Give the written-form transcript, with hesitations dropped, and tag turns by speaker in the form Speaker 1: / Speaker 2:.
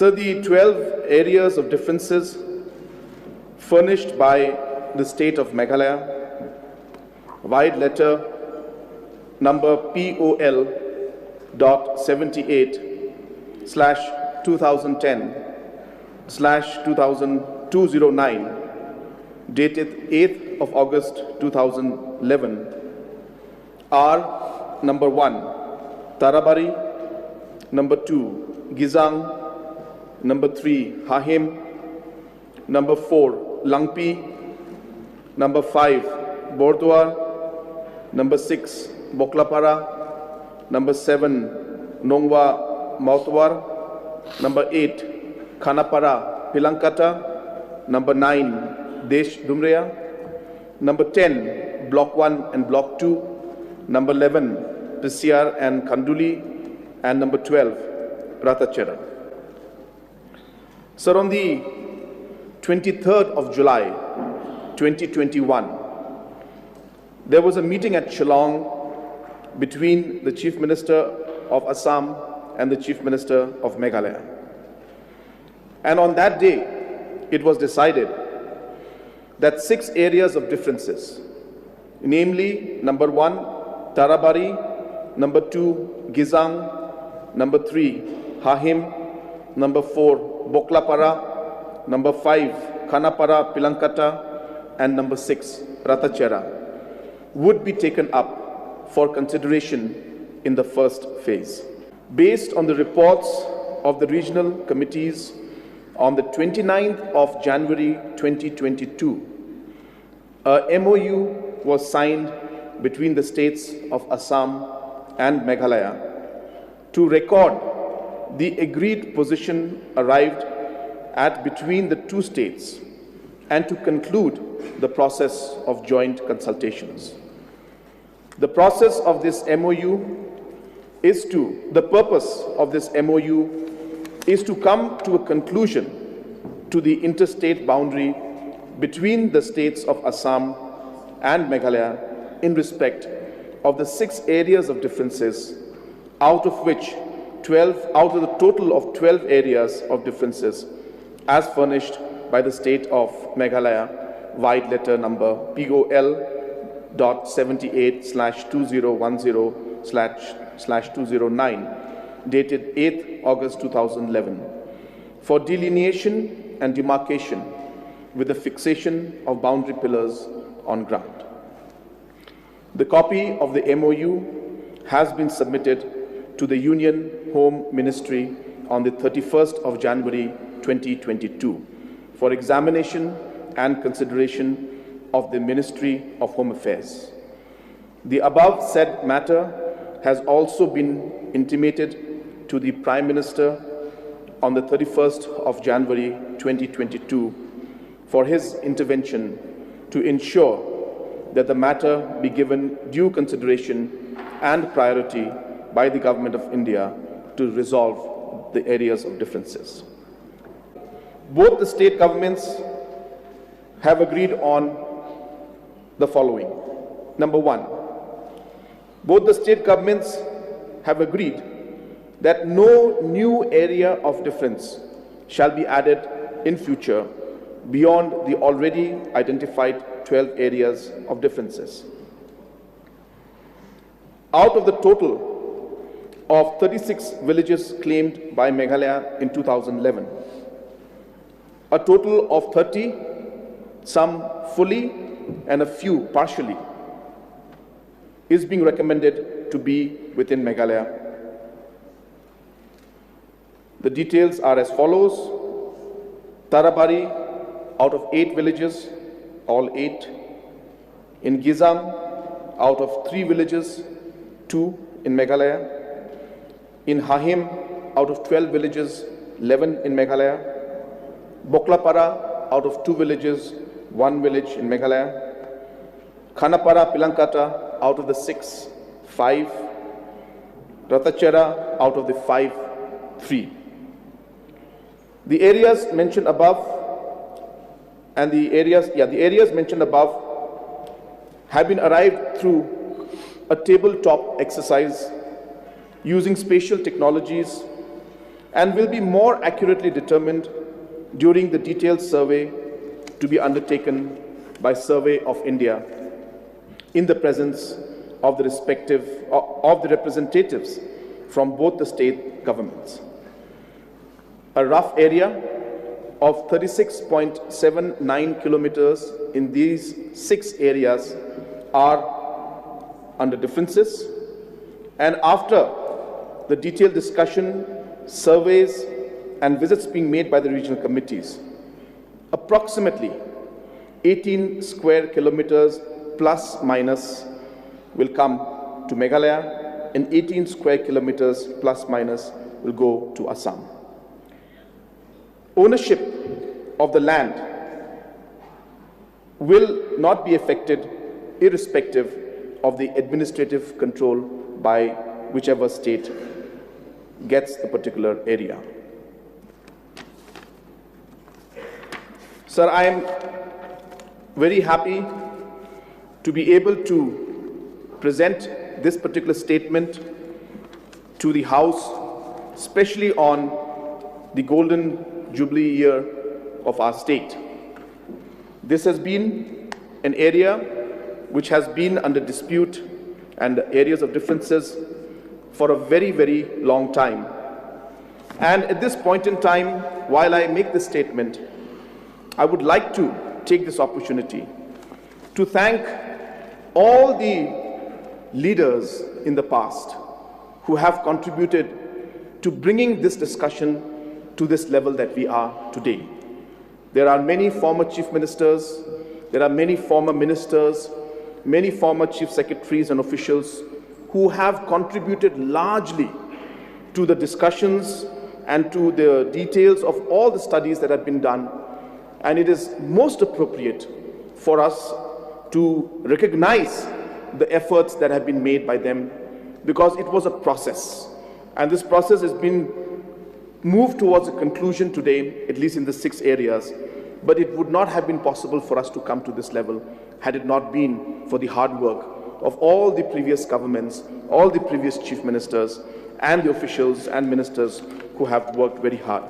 Speaker 1: So the 12 areas of differences furnished by the state of Meghalaya, wide letter number POL dot 78/2010/209, dated 8th of August 2011, are number 1, Tarabari, number 2, Gizang, number 3, Hahim, number 4, Langpi, number 5, Bordwar, number 6, Boklapara, number 7, Nongwa Mautwar, number 8, Khanapara Pilankata, number 9, Desh Dumriya, number 10, Block 1 and Block 2, number 11, Pisiar and Kanduli, and number 12, Ratachera. Sir, on the 23rd of July, 2021, there was a meeting at Shillong between the Chief Minister of Assam and the Chief Minister of Meghalaya. And on that day, it was decided that 6 areas of differences, namely number 1, Tarabari, number 2, Gizang, number 3, Hahim, number 4, Boklapara, number 5, Khanapara Pilankata, and number 6, Ratachera, would be taken up for consideration in the first phase. Based on the reports of the regional committees on the 29th of January 2022, a MOU was signed between the states of Assam and Meghalaya to record the agreed position arrived at between the two states and to conclude the process of joint consultations. The purpose of this MOU is to come to a conclusion to the interstate boundary between the states of Assam and Meghalaya in respect of the 6 areas of differences, out of the total of 12 areas of differences as furnished by the state of Meghalaya, wide letter number POL.78/2010/209, dated 8th August 2011, for delineation and demarcation with the fixation of boundary pillars on ground. The copy of the MOU has been submitted to the Union Home Ministry on the 31st of January 2022 for examination and consideration of the Ministry of Home Affairs. The above said matter has also been intimated to the Prime Minister on the 31st of January 2022 for his intervention to ensure that the matter be given due consideration and priority by the Government of India to resolve the areas of differences. Both the state governments have agreed on the following. Number 1, both the state governments have agreed that no new area of difference shall be added in future beyond the already identified 12 areas of differences. Out of the total of 36 villages claimed by Meghalaya in 2011, a total of 30, some fully and a few partially, is being recommended to be within Meghalaya. The details are as follows. Tarabari, out of 8 villages, all 8. In Gizang, out of 3 villages, 2 in Meghalaya. In Hahim, out of 12 villages, 11 in Meghalaya. Boklapara, out of 2 villages, 1 village in Meghalaya. Khanapara Pilankata, out of the 6, 5. Ratachera, out of the 5, 3. The areas mentioned above have been arrived through a tabletop exercise using spatial technologies and will be more accurately determined during the detailed survey to be undertaken by Survey of India in the presence of the representatives from both the state governments. A rough area of 36.79 kilometers in these 6 areas are under differences, and after the detailed discussion, surveys and visits being made by the regional committees, approximately 18 square kilometers plus minus will come to Meghalaya, and 18 square kilometers plus minus will go to Assam. Ownership of the land will not be affected irrespective of the administrative control by whichever state gets the particular area. Sir, I am very happy to be able to present this particular statement to the House, especially on the Golden Jubilee year of our state. This has been an area which has been under dispute and areas of differences for a very, very long time. And at this point in time, while I make this statement, I would like to take this opportunity to thank all the leaders in the past who have contributed to bringing this discussion to this level that we are today. There are many former chief ministers, there are many former ministers, many former chief secretaries and officials who have contributed largely to the discussions and to the details of all the studies that have been done. And it is most appropriate for us to recognize the efforts that have been made by them, because it was a process. And this process has been moved towards a conclusion today, at least in the 6 areas. But it would not have been possible for us to come to this level had it not been for the hard work of all the previous governments, all the previous chief ministers, and the officials and ministers who have worked very hard.